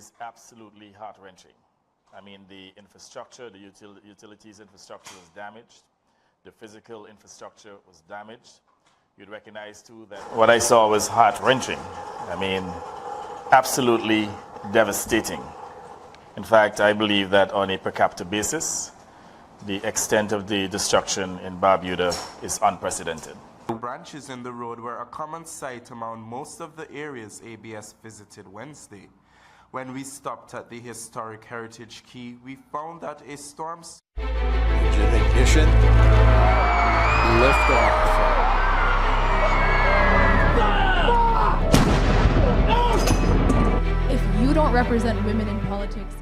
is absolutely heart-wrenching. I mean, the infrastructure, the utilities infrastructure was damaged. The physical infrastructure was damaged. You'd recognize, too, that what I saw was heart-wrenching. I mean, absolutely devastating. In fact, I believe that on a per capita basis, the extent of the destruction in Barbuda is unprecedented. Branches in the road were a common sight among most of the areas ABS visited Wednesday. When we stopped at the historic Heritage Key, we found that a storm... Engine ignition, lift off. If you don't represent women in politics,